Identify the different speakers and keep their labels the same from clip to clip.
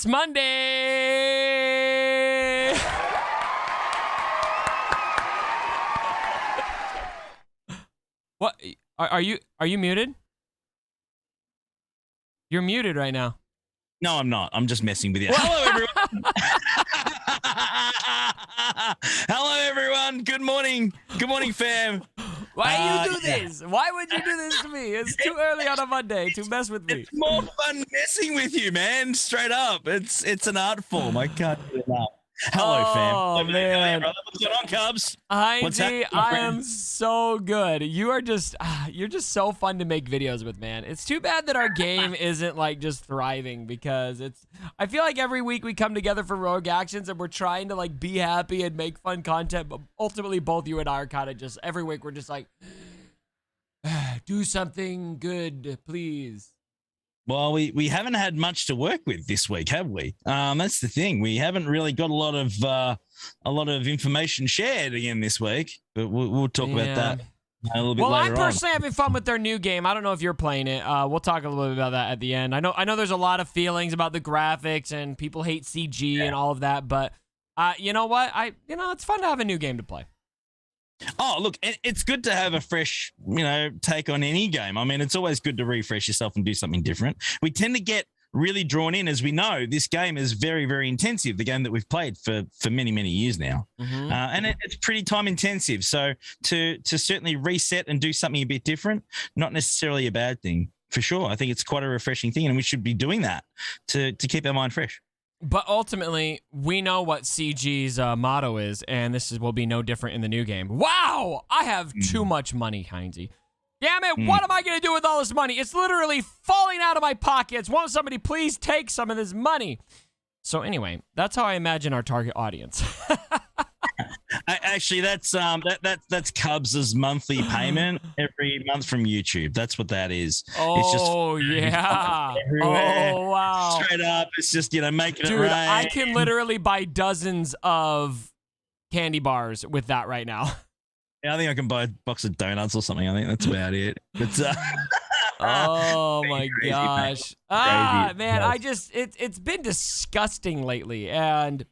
Speaker 1: It's Monday. What? Are you muted? You're muted right now.
Speaker 2: No, I'm not. I'm just messing with you. Hello, everyone. Hello, everyone. Good morning. Good morning, fam.
Speaker 1: Why you do this? Why would you do this to me? It's too early on a Monday to mess with me.
Speaker 2: It's more fun messing with you, man. Straight up. It's an art form. I can't do it now. Hello, fam.
Speaker 1: Oh, man.
Speaker 2: What's going on, Cubs?
Speaker 1: Heinzie, I am so good. You're just so fun to make videos with, man. It's too bad that our game isn't like just thriving, because I feel like every week we come together for Rogue Actions and we're trying to like be happy and make fun content, but ultimately both you and I are kind of just every week we're just like, do something good, please.
Speaker 2: Well, we haven't had much to work with this week, have we? That's the thing. We haven't really got a lot of information shared again this week, but we'll talk about that a little bit later on.
Speaker 1: Well, I'm personally having fun with their new game. I don't know if you're playing it. We'll talk a little bit about that at the end. I know there's a lot of feelings about the graphics and people hate CG and all of that, but you know what? It's fun to have a new game to play.
Speaker 2: Oh, look, it's good to have a fresh, take on any game. I mean, it's always good to refresh yourself and do something different. We tend to get really drawn in, as we know. This game is very, very intensive, the game that we've played for many, many years now. Mm-hmm. And it's pretty time intensive. So to certainly reset and do something a bit different, not necessarily a bad thing, for sure. I think it's quite a refreshing thing, and we should be doing that to keep our mind fresh.
Speaker 1: But ultimately, we know what CG's motto is, and will be no different in the new game. Wow! I have too much money, Heinzie. Damn it, what am I going to do with all this money? It's literally falling out of my pockets. Won't somebody please take some of this money? So anyway, that's how I imagine our target audience.
Speaker 2: Actually, that's Cubs' monthly payment every month from YouTube. That's what that is.
Speaker 1: Oh, it's just yeah. Oh, wow.
Speaker 2: Straight up. It's just, making
Speaker 1: Dude,
Speaker 2: it rain.
Speaker 1: I can literally buy dozens of candy bars with that right now.
Speaker 2: Yeah, I think I can buy a box of donuts or something. I think that's about it. But,
Speaker 1: oh, my
Speaker 2: crazy,
Speaker 1: gosh.
Speaker 2: Man,
Speaker 1: it's been disgusting lately. And...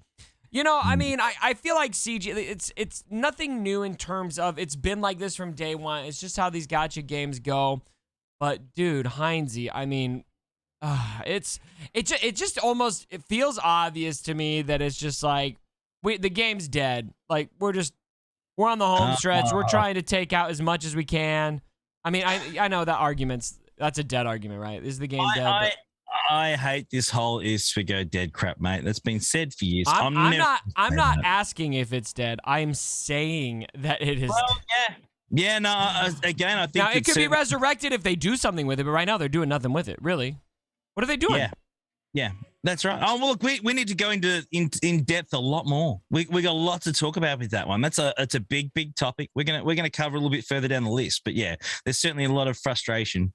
Speaker 1: I mean, I feel like CG, it's nothing new in terms of it's been like this from day one. It's just how these gacha games go. But dude, Heinzie, I mean, it feels obvious to me that it's just like the game's dead. Like we're on the home stretch. We're trying to take out as much as we can. I mean, I know that's a dead argument, right? Is the game dead?
Speaker 2: I hate this whole is to go dead crap, mate. That's been said for years.
Speaker 1: I'm not asking if it's dead. I'm saying that it is.
Speaker 2: Well, yeah. No. Again, I think
Speaker 1: now it could be resurrected if they do something with it, but right now they're doing nothing with it. Really, what are they doing?
Speaker 2: Yeah, that's right. Oh well, look, we need to go into in depth a lot more. We got a lot to talk about with that one. It's a big topic. We're gonna cover a little bit further down the list, but yeah, there's certainly a lot of frustration.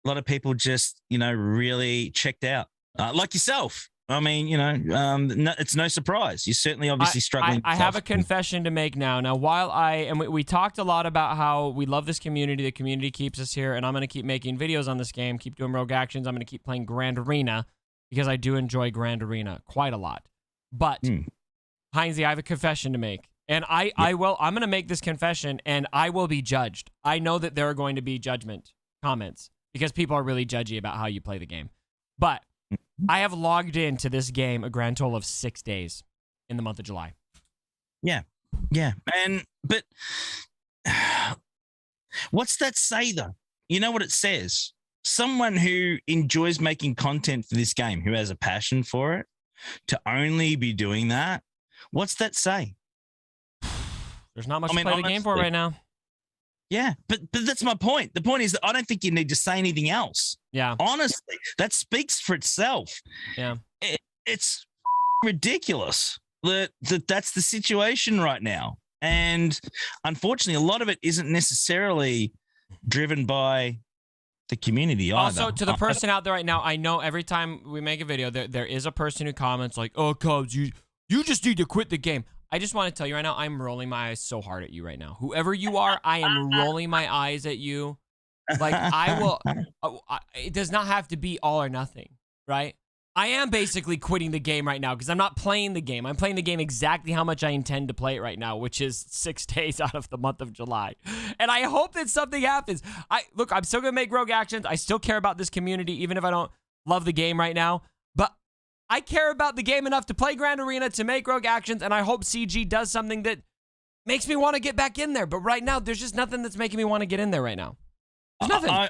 Speaker 2: A lot of people just, really checked out, like yourself. I mean, it's no surprise. You're certainly obviously struggling.
Speaker 1: I have a confession to make now. Now, while we talked a lot about how we love this community, the community keeps us here, and I'm going to keep making videos on this game, keep doing Rogue Actions. I'm going to keep playing Grand Arena because I do enjoy Grand Arena quite a lot. But, Heinzie, I have a confession to make. And I'm going to make this confession, and I will be judged. I know that there are going to be judgment comments, because people are really judgy about how you play the game. But I have logged into this game a grand total of 6 days in the month of July.
Speaker 2: Yeah. But what's that say, though? You know what it says? Someone who enjoys making content for this game, who has a passion for it, to only be doing that, what's that say?
Speaker 1: There's not much to play the game for right now.
Speaker 2: Yeah, but that's my point. The point is that I don't think you need to say anything else.
Speaker 1: Yeah.
Speaker 2: Honestly, that speaks for itself.
Speaker 1: Yeah.
Speaker 2: It's ridiculous that's the situation right now. And unfortunately, a lot of it isn't necessarily driven by the community either.
Speaker 1: Also, to the person out there right now, I know every time we make a video, there is a person who comments like, "Oh, Cubs, you just need to quit the game." I just want to tell you right now, I'm rolling my eyes so hard at you right now. Whoever you are, I am rolling my eyes at you. Like, I will, it does not have to be all or nothing, right? I am basically quitting the game right now because I'm not playing the game. I'm playing the game exactly how much I intend to play it right now, which is 6 days out of the month of July. And I hope that something happens. Look, I'm still going to make rogue actions. I still care about this community, even if I don't love the game right now. But I care about the game enough to play Grand Arena, to make rogue actions, and I hope CG does something that makes me want to get back in there. But right now, there's just nothing that's making me want to get in there right now. There's nothing.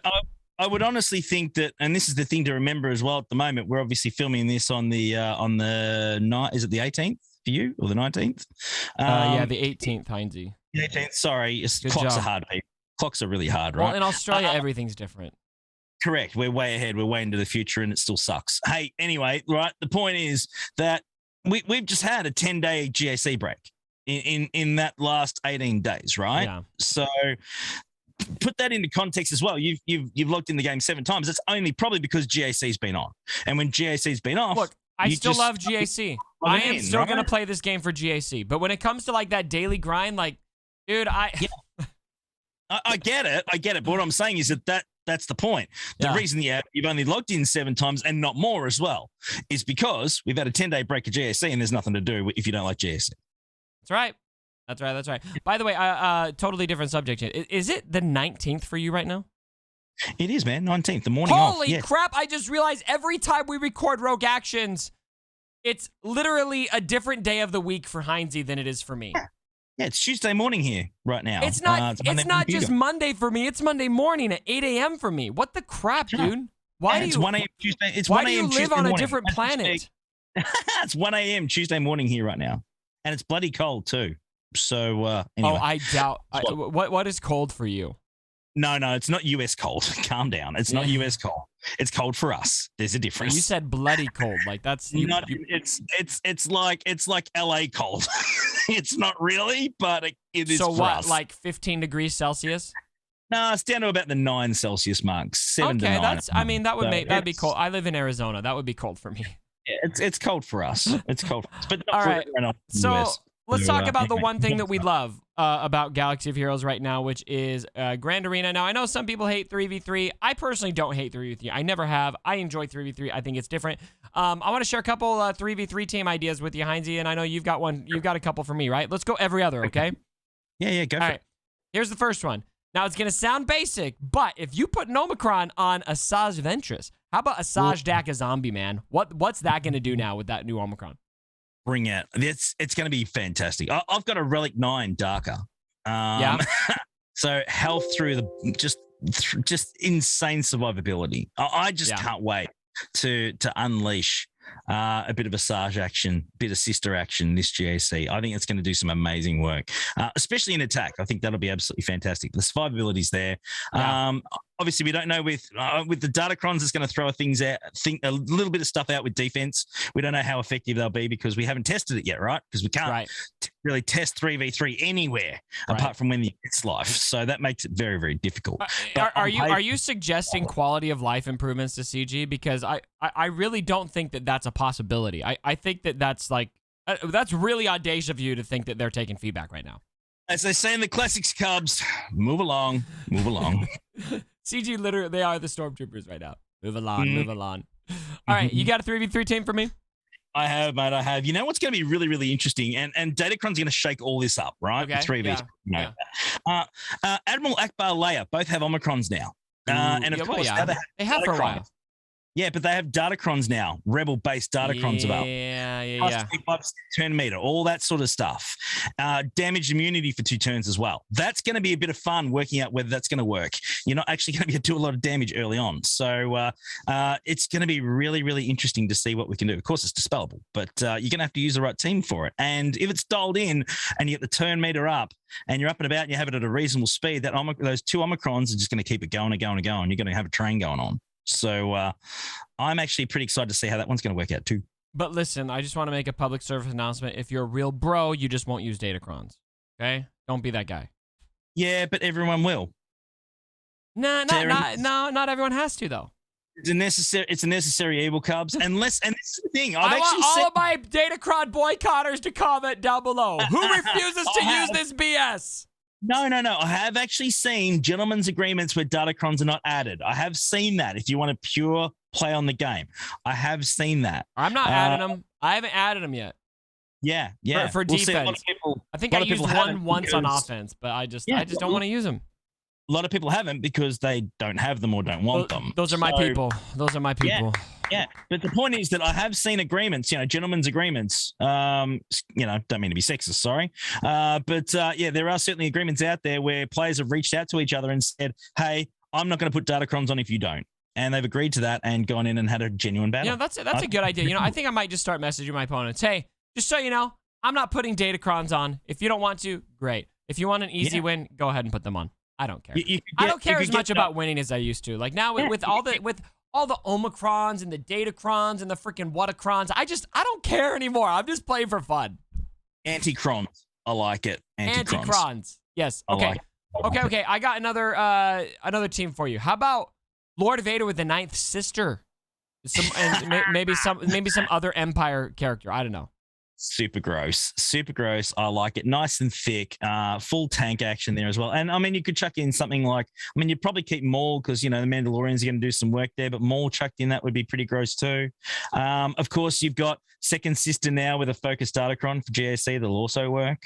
Speaker 2: I would honestly think that, and this is the thing to remember as well at the moment, we're obviously filming this on the night, is it the 18th for you or the 19th?
Speaker 1: Yeah, the 18th, Heinzie.
Speaker 2: The 18th, sorry. Clocks are hard, people. Clocks are really hard, right?
Speaker 1: Well, in Australia, everything's different.
Speaker 2: Correct. We're way ahead. We're way into the future and it still sucks. Hey, anyway, right, the point is that we've just had a 10-day GAC break in that last 18 days, right?
Speaker 1: Yeah.
Speaker 2: So put that into context as well. You've logged in the game 7 times. That's only probably because GAC's been on. And when GAC's been off,
Speaker 1: look, I still love GAC. I am still going to play this game for GAC. But when it comes to like that daily grind, like, dude, I get it. But what I'm saying is that's the point. The reason you've only logged in 7 times and not more as well is because we've had a 10-day break of GAC and there's nothing to do if you don't like GAC. That's right. That's right. By the way, totally different subject here. Is it the 19th for you right now?
Speaker 2: It is, man. 19th, the morning off.
Speaker 1: Holy crap. I just realized every time we record Rogue Actions, it's literally a different day of the week for Heinzie than it is for me.
Speaker 2: Yeah, it's Tuesday morning here right now.
Speaker 1: It's not just Monday for me. It's Monday morning at 8 a.m. for me. What the crap, dude?
Speaker 2: It's 1 a.m. Tuesday. It's
Speaker 1: why
Speaker 2: 1 a.m.
Speaker 1: do you live on a different planet?
Speaker 2: It's 1 a.m. Tuesday morning here right now. And it's bloody cold too. So anyway.
Speaker 1: Oh, I doubt. What is cold for you?
Speaker 2: No, it's not US cold. Calm down. It's not US cold. It's cold for us. There's a difference.
Speaker 1: You said bloody cold. Like that's
Speaker 2: it's like LA cold. It's not really, but it is.
Speaker 1: So
Speaker 2: for
Speaker 1: what?
Speaker 2: us.
Speaker 1: Like 15 degrees Celsius?
Speaker 2: No, it's down to about the 9 Celsius mark. 7 to 9.
Speaker 1: That'd be cold. I live in Arizona. That would be cold for me.
Speaker 2: Yeah, it's cold for us. It's cold for us. But not
Speaker 1: all right.
Speaker 2: So
Speaker 1: US. Let's talk about the one thing that we love about Galaxy of Heroes right now, which is Grand Arena. Now, I know some people hate 3v3. I personally don't hate 3v3. I never have. I enjoy 3v3. I think it's different. I want to share a couple 3v3 team ideas with you, Heinzie, and I know you've got one. You've got a couple for me, right? Let's go every other, okay?
Speaker 2: Yeah, go for it.
Speaker 1: Here's the first one. Now, it's going to sound basic, but if you put an Omicron on Asajj Ventress, how about Asajj Dak a zombie, man? What's that going to do now with that new Omicron?
Speaker 2: Bring it. It's going to be fantastic. I've got a Relic 9 Darker. So health through just insane survivability. I just can't wait to unleash a bit of Asajj action, bit of sister action this GAC. I think it's going to do some amazing work, especially in attack. I think that'll be absolutely fantastic. The survivability's there. Obviously, we don't know with the Datacrons, it's going to throw a little bit of stuff out with defense. We don't know how effective they'll be because we haven't tested it yet, right? Because we can't really test 3v3 anywhere apart from when the it's life. So that makes it very, very difficult.
Speaker 1: Are you suggesting quality of life improvements to CG? Because I really don't think that that's a possibility. I think that's like that's really audacious of you to think that they're taking feedback right now.
Speaker 2: As they say in the classics, Cubs, move along.
Speaker 1: CG literally, they are the stormtroopers right now. Move along. All right, you got a 3v3 team for me?
Speaker 2: I have, mate. I have. You know what's going to be really, really interesting, and Datacron's going to shake all this up, right?
Speaker 1: Okay.
Speaker 2: 3v3. Admiral Akbar Leia both have Omicrons now, and of course
Speaker 1: they have for a while.
Speaker 2: Yeah, but they have Datacrons now, Rebel-based Datacrons about.
Speaker 1: Yeah.
Speaker 2: 25% turn meter, all that sort of stuff. Damage immunity for 2 turns as well. That's going to be a bit of fun working out whether that's going to work. You're not actually going to do a lot of damage early on. So it's going to be really, really interesting to see what we can do. Of course, it's dispellable, but you're going to have to use the right team for it. And if it's dialed in and you get the turn meter up and you're up and about and you have it at a reasonable speed, those 2 Omicrons are just going to keep it going and going and going. You're going to have a train going on. So I'm actually pretty excited to see how that one's going to work out too.
Speaker 1: But listen, I just want to make a public service announcement. If you're a real bro, you just won't use Datacrons. Okay? Don't be that guy.
Speaker 2: Yeah, but everyone will.
Speaker 1: Not everyone has to, though.
Speaker 2: It's a necessary evil, Cubs. And this is the thing.
Speaker 1: I want all of my Datacron boycotters to comment down below. Who refuses to use this BS?
Speaker 2: No. I have actually seen gentlemen's agreements where Datacrons are not added. I have seen that. If you want a pure play on the game. I have seen that.
Speaker 1: I'm not adding them. I haven't added them yet.
Speaker 2: Yeah.
Speaker 1: For
Speaker 2: We'll see,
Speaker 1: defense. I think I used one once on offense, but I just don't want to use them.
Speaker 2: A lot of people haven't because they don't have them or don't want them.
Speaker 1: Those are my people. Those are my people.
Speaker 2: Yeah. But the point is that I have seen agreements, gentlemen's agreements. Don't mean to be sexist, sorry. But there are certainly agreements out there where players have reached out to each other and said, hey, I'm not going to put Datacrons on if you don't. And they've agreed to that and gone in and had a genuine battle.
Speaker 1: That's a good idea. I think I might just start messaging my opponents. Hey, just so you know, I'm not putting Datacrons on. If you don't want to, great. If you want an easy win, go ahead and put them on. I don't care. I don't care as much about winning as I used to. Like now with all the Omicrons and the Datacrons and the freaking Whatacrons, I don't care anymore. I'm just playing for fun.
Speaker 2: Anticrons. I like it.
Speaker 1: Anticrons. Yes. Okay. Okay. I got another team for you. How about Lord Vader with the Ninth Sister? Maybe some other Empire character. I don't know.
Speaker 2: Super gross. I like it. Nice and thick. Full tank action there as well. And I mean, you could chuck in something like, you'd probably keep Maul because, the Mandalorians are going to do some work there, but Maul chucked in, that would be pretty gross too. Of course, you've got Second Sister now with a focused Datacron for GAC that'll also work.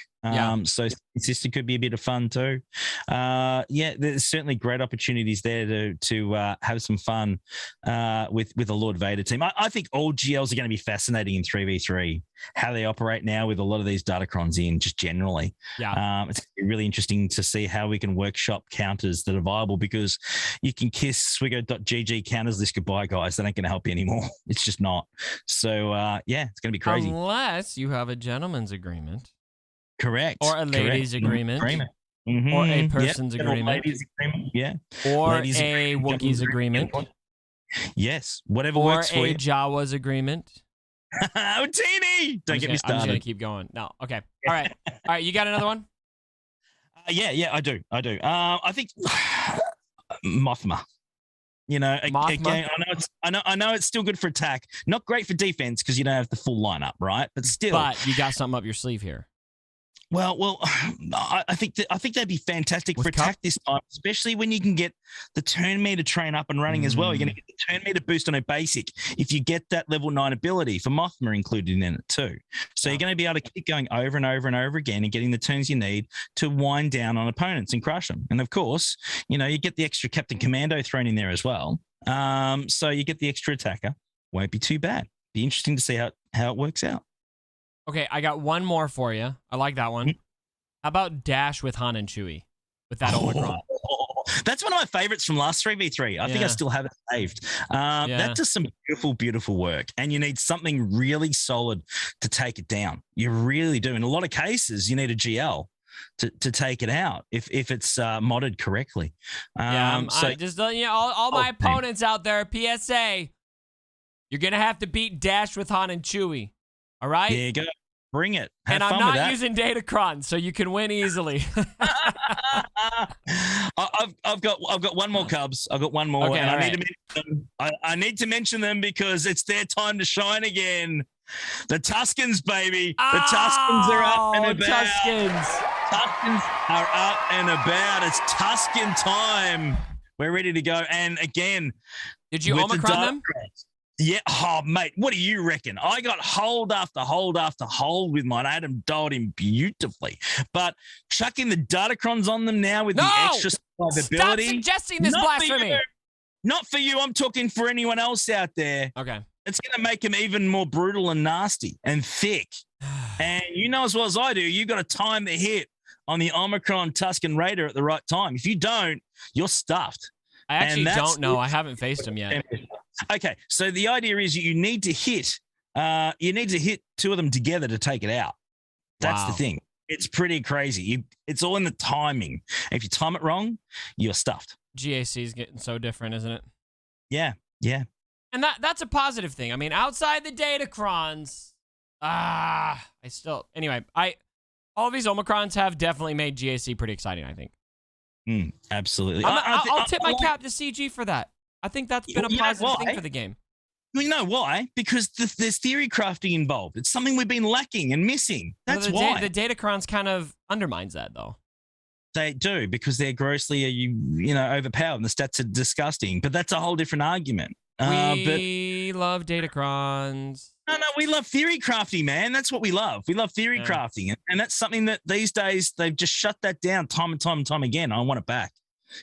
Speaker 2: So Sister could be a bit of fun too. There's certainly great opportunities there to have some fun with a Lord Vader team. I think all GLs are going to be fascinating in 3v3, how they operate now with a lot of these Datacrons in just generally. It's really interesting to see how we can workshop counters that are viable because you can kiss swiggo.gg counters list goodbye, guys. That ain't going to help you anymore. It's just not. So, it's going to be crazy.
Speaker 1: Unless you have a gentleman's agreement.
Speaker 2: Correct.
Speaker 1: Or a ladies' agreement.
Speaker 2: Mm-hmm.
Speaker 1: Or a person's agreement.
Speaker 2: Ladies' agreement. Yeah.
Speaker 1: Or a Wookiee's agreement.
Speaker 2: Yes. Whatever works for you.
Speaker 1: Or a Jawa's agreement.
Speaker 2: Oh, Teeny! Don't get me started.
Speaker 1: I'm just going to keep going. No. Okay. All right. You got another one?
Speaker 2: I do. I think Mothma. Again, I know it's still good for attack. Not great for defense because you don't have the full lineup, right? But still.
Speaker 1: But you got something up your sleeve here.
Speaker 2: Well, I think they'd be fantastic for attack this time, especially when you can get the turn meter train up and running as well. You're going to get the turn meter boost on a basic if you get that level 9 ability for Mothma included in it too. So you're going to be able to keep going over and over and over again and getting the turns you need to wind down on opponents and crush them. And of course, you get the extra Captain Commando thrown in there as well. So you get the extra attacker. Won't be too bad. Be interesting to see how it works out.
Speaker 1: Okay, I got one more for you. I like that one. How about Dash with Han and Chewie with that Omicron?
Speaker 2: That's one of my favorites from last 3v3. I think I still have it saved. That does some beautiful, beautiful work. And you need something really solid to take it down. You really do. In a lot of cases, you need a GL to take it out if it's modded correctly.
Speaker 1: Just all my opponents out there, PSA, you're going to have to beat Dash with Han and Chewie. All right?
Speaker 2: There you go. Bring it.
Speaker 1: And I'm not using Datacron, so you can win easily.
Speaker 2: I've got one more, Cubs. I've got one more.
Speaker 1: Okay,
Speaker 2: and I need to mention them because it's their time to shine again. The Tuskens, baby. The Tuskens are up and about. Tuskens are up and about. It's Tusken time. We're ready to go. And again,
Speaker 1: did you Omicron them?
Speaker 2: Yeah. Oh, mate, what do you reckon? I got hold after hold after hold with mine. I had them dialed in beautifully. But chucking the Datacrons on them now with the extra survivability.
Speaker 1: Stop suggesting this blasphemy.
Speaker 2: Not for you. I'm talking for anyone else out there.
Speaker 1: Okay.
Speaker 2: It's going to make them even more brutal and nasty and thick. And you know as well as I do, you got to time the hit on the Omicron Tusken Raider at the right time. If you don't, you're stuffed.
Speaker 1: I actually don't know. I haven't faced him yet.
Speaker 2: Okay, so the idea is you need to hit two of them together to take it out. That's the thing. It's pretty crazy. It's all in the timing. If you time it wrong, you're stuffed.
Speaker 1: GAC is getting so different, isn't it?
Speaker 2: Yeah.
Speaker 1: And that's a positive thing. I mean, outside the Datacrons, anyway, all these Omicrons have definitely made GAC pretty exciting, I think.
Speaker 2: Absolutely.
Speaker 1: I'll tip my cap to CG for that. I think that's been a positive thing for the game.
Speaker 2: You know why? Because there's theory crafting involved. It's something we've been lacking and missing. That's why.
Speaker 1: The Datacrons kind of undermines that, though.
Speaker 2: They do, because they're grossly, overpowered and the stats are disgusting. But that's a whole different argument. But
Speaker 1: We love Datacrons.
Speaker 2: no, we love theory crafting, man. That's what we love. We love theory crafting. And that's something that these days they've just shut that down time and time and time again. I want it back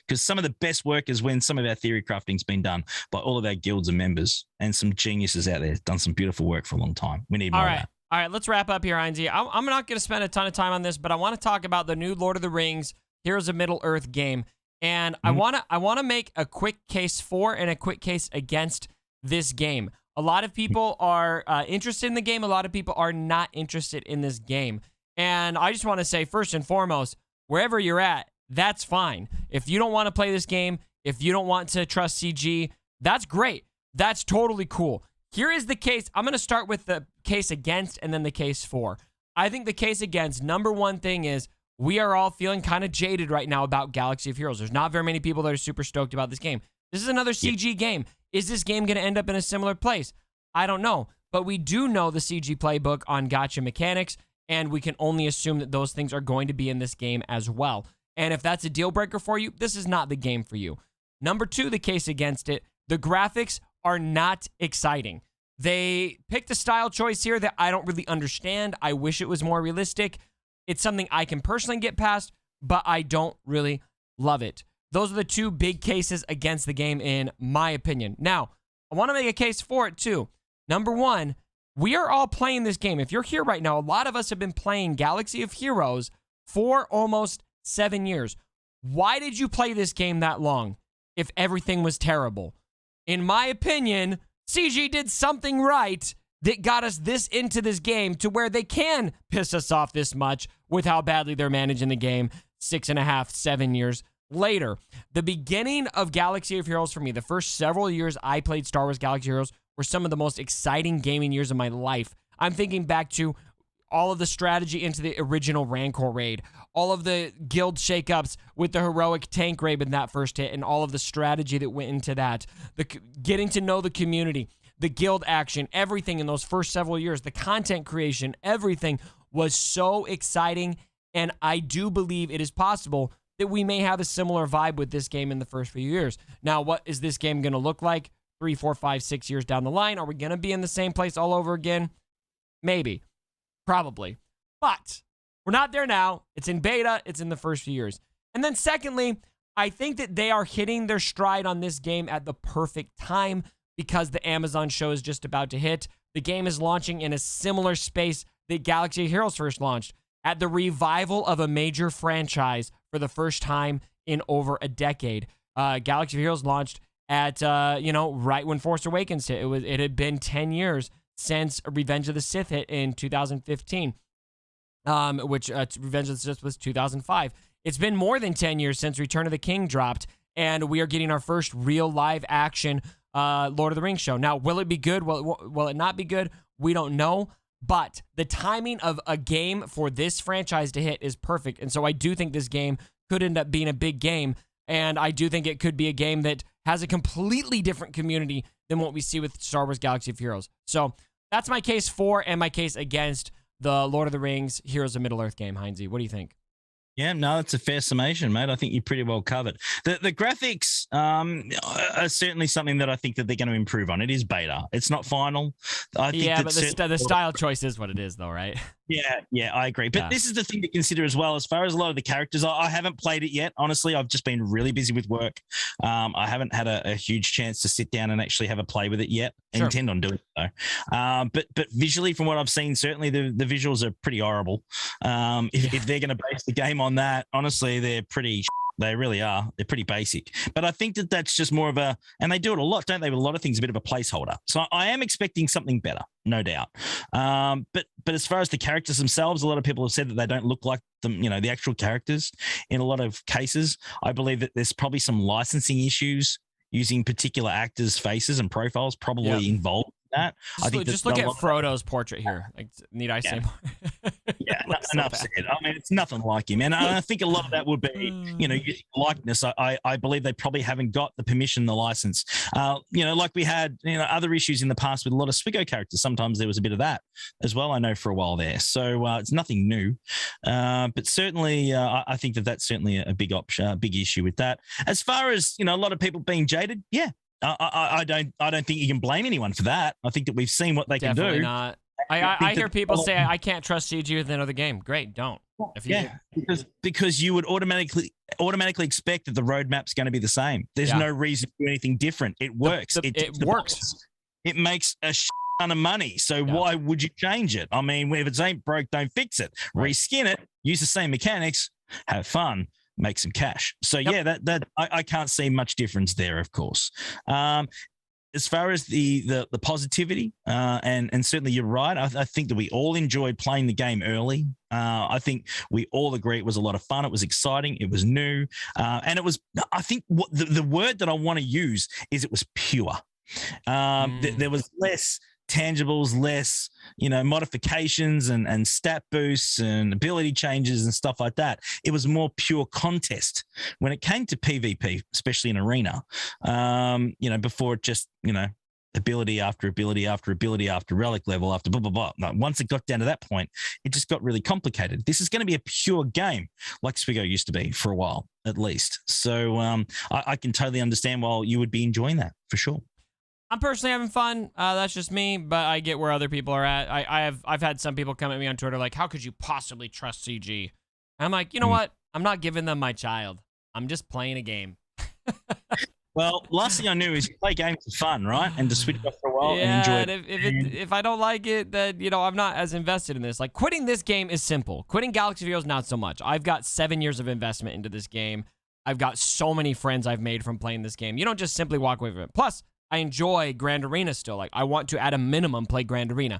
Speaker 2: because some of the best work is when some of our theory crafting's been done by all of our guilds and members and some geniuses out there done some beautiful work for a long time. We need more of that.
Speaker 1: All right, let's wrap up here, Heinzie. I'm not going to spend a ton of time on this, but I want to talk about the new Lord of the Rings Heroes of Middle-earth game. And I want to make a quick case for and a quick case against this game. A lot of people are interested in the game. A lot of people are not interested in this game. And I just want to say, first and foremost, wherever you're at, that's fine. If you don't want to play this game, if you don't want to trust CG, that's great. That's totally cool. Here is the case. I'm going to start with the case against and then the case for. I think the case against, number one thing is we are all feeling kind of jaded right now about Galaxy of Heroes. There's not very many people that are super stoked about this game. This is another CG game. Is this game going to end up in a similar place? I don't know. But we do know the CG playbook on gacha mechanics, and we can only assume that those things are going to be in this game as well. And if that's a deal breaker for you, this is not the game for you. Number two, the case against it, the graphics are not exciting. They picked a style choice here that I don't really understand. I wish it was more realistic. It's something I can personally get past, but I don't really love it. Those are the two big cases against the game, in my opinion. Now, I want to make a case for it, too. Number one, we are all playing this game. If you're here right now, a lot of us have been playing Galaxy of Heroes for almost 7 years. Why did you play this game that long if everything was terrible? In my opinion, CG did something right that got us this into this game to where they can piss us off this much with how badly they're managing the game 6.5, 7 years later. The beginning of Galaxy of Heroes for me, the first several years I played Star Wars Galaxy of Heroes were some of the most exciting gaming years of my life. I'm thinking back to all of the strategy into the original Rancor raid, all of the guild shakeups with the heroic tank raid in that first hit, and all of the strategy that went into that, getting to know the community, the guild action, everything in those first several years, the content creation, everything was so exciting, and I do believe it is possible that we may have a similar vibe with this game in the first few years. Now, what is this game going to look like 3, 4, 5, 6 years down the line? Are we going to be in the same place all over again? Maybe. Probably. But we're not there now. It's in beta. It's in the first few years. And then secondly, I think that they are hitting their stride on this game at the perfect time because the Amazon show is just about to hit. The game is launching in a similar space that Galaxy of Heroes first launched, at the revival of a major franchise for the first time in over a decade. Galaxy of Heroes launched at, right when Force Awakens hit. It had been 10 years since Revenge of the Sith hit in 2015, which Revenge of the Sith was 2005. It's been more than 10 years since Return of the King dropped, and we are getting our first real live action Lord of the Rings show. Now, will it be good? Will it not be good? We don't know. But the timing of a game for this franchise to hit is perfect. And so I do think this game could end up being a big game. And I do think it could be a game that has a completely different community than what we see with Star Wars Galaxy of Heroes. So that's my case for and my case against the Lord of the Rings Heroes of Middle-earth game. Heinzie, what do you think?
Speaker 2: Yeah, no, that's a fair summation, mate. I think you're pretty well covered. The graphics are certainly something that I think that they're going to improve on. It is beta. It's not final. I think
Speaker 1: but the style choice is what it is, though, right?
Speaker 2: Yeah, I agree. But this is the thing to consider as well. As far as a lot of the characters, I haven't played it yet. Honestly, I've just been really busy with work. I haven't had a huge chance to sit down and actually have a play with it yet. I intend on doing so. But visually, from what I've seen, certainly the visuals are pretty horrible. If they're going to base the game on that, honestly, they're pretty. They really are. They're pretty basic. But I think that that's just more of a, and they do it a lot, don't they? With a lot of things, a bit of a placeholder. So I am expecting something better, no doubt. But as far as the characters themselves, a lot of people have said that they don't look like them, the actual characters in a lot of cases. I believe that there's probably some licensing issues using particular actors' faces and profiles probably involved in that.
Speaker 1: Just look at Frodo's portrait here. Like, need I say more?
Speaker 2: Yeah, enough said. I mean, it's nothing like him. And I think a lot of that would be, using likeness. I believe they probably haven't got the permission, the license. Like we had, other issues in the past with a lot of Swigo characters. Sometimes there was a bit of that as well, I know, for a while there. So it's nothing new. But certainly, I think that that's certainly a big option, a big issue with that. As far as, a lot of people being jaded, yeah, I don't think you can blame anyone for that. I think that we've seen what they
Speaker 1: Definitely
Speaker 2: can do.
Speaker 1: not. I hear people say I can't trust CG with another game. Great, don't. If you do.
Speaker 2: Because you would automatically expect that the roadmap's going to be the same. There's no reason to do anything different. It works.
Speaker 1: It works.
Speaker 2: It makes a ton of money. So why would you change it? I mean, if it ain't broke, don't fix it. Reskin it. Use the same mechanics. Have fun. Make some cash. So that I can't see much difference there. Of course. As far as the positivity, and certainly you're right. I think that we all enjoyed playing the game early. I think we all agree it was a lot of fun. It was exciting. It was new, and it was. I think what the word that I want to use is it was pure. There was less tangibles, less modifications and stat boosts and ability changes and stuff like that. It was more pure contest when it came to PvP, especially in arena. Before it just ability after ability after ability after relic level after blah blah blah. No, once it got down to that point, it just got really complicated. This is going to be a pure game like Spigo used to be for a while at least. So I can totally understand why you would be enjoying that for sure.
Speaker 1: I'm personally having fun. That's just me, but I get where other people are at. I've had some people come at me on Twitter like, how could you possibly trust CG? And I'm like, you know what? I'm not giving them my child. I'm just playing a game.
Speaker 2: Well, last thing I knew is play games for fun, right? And to switch off for a while and enjoy
Speaker 1: it. If I don't like it, then I'm not as invested in this. Like quitting this game is simple. Quitting Galaxy of Heroes, not so much. I've got 7 years of investment into this game. I've got so many friends I've made from playing this game. You don't just simply walk away from it. Plus, I enjoy Grand Arena still. Like, I want to, at a minimum, play Grand Arena.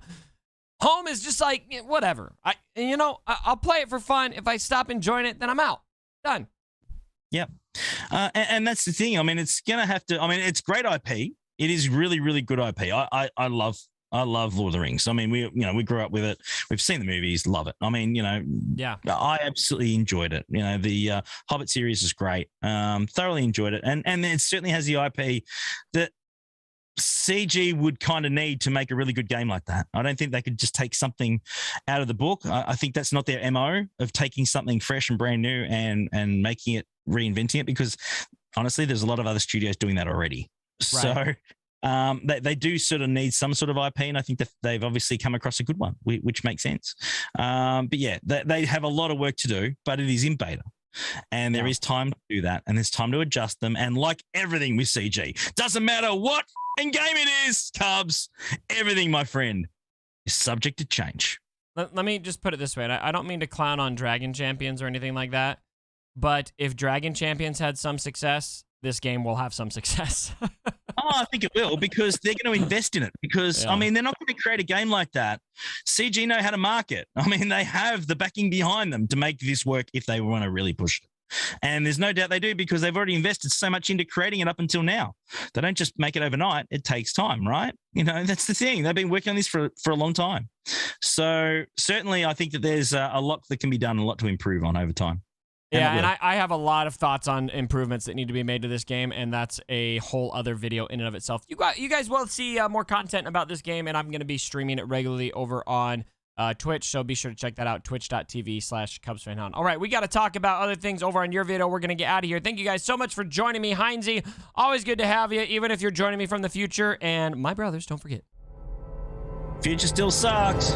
Speaker 1: Home is just like, whatever. I'll play it for fun. If I stop enjoying it, then I'm out. Done.
Speaker 2: Yep. And that's the thing. I mean, it's going to have to, it's great IP. It is really, really good IP. I love Lord of the Rings. I mean, we grew up with it. We've seen the movies, love it. I mean, I absolutely enjoyed it. The Hobbit series is great. Thoroughly enjoyed it. And it certainly has the IP that CG would kind of need to make a really good game like that. I don't think they could just take something out of the book. I think that's not their MO of taking something fresh and brand new and making it, reinventing it, because honestly, there's a lot of other studios doing that already. Right. So they do sort of need some sort of IP, and I think that they've obviously come across a good one, which makes sense. But yeah, they have a lot of work to do, but it is in beta. And there is time to do that, and there's time to adjust them. And like everything with CG, doesn't matter what game it is, Cubs, everything, my friend, is subject to change.
Speaker 1: Let me just put it this way. I don't mean to clown on Dragon Champions or anything like that, but if Dragon Champions had some success, this game will have some success.
Speaker 2: I think it will, because they're going to invest in it. Because, they're not going to create a game like that. CG know how to market. They have the backing behind them to make this work if they want to really push it. And there's no doubt they do, because they've already invested so much into creating it up until now. They don't just make it overnight. It takes time, right? That's the thing. They've been working on this for a long time. So certainly I think that there's a lot that can be done, a lot to improve on over time.
Speaker 1: And I have a lot of thoughts on improvements that need to be made to this game, and that's a whole other video in and of itself. You guys will see more content about this game, and I'm going to be streaming it regularly over on Twitch, so be sure to check that out, twitch.tv/CubsFanHound. All right, we got to talk about other things over on your video. We're going to get out of here. Thank you guys so much for joining me. Heinzie, always good to have you, even if you're joining me from the future. And my brothers, don't forget.
Speaker 2: Future still sucks.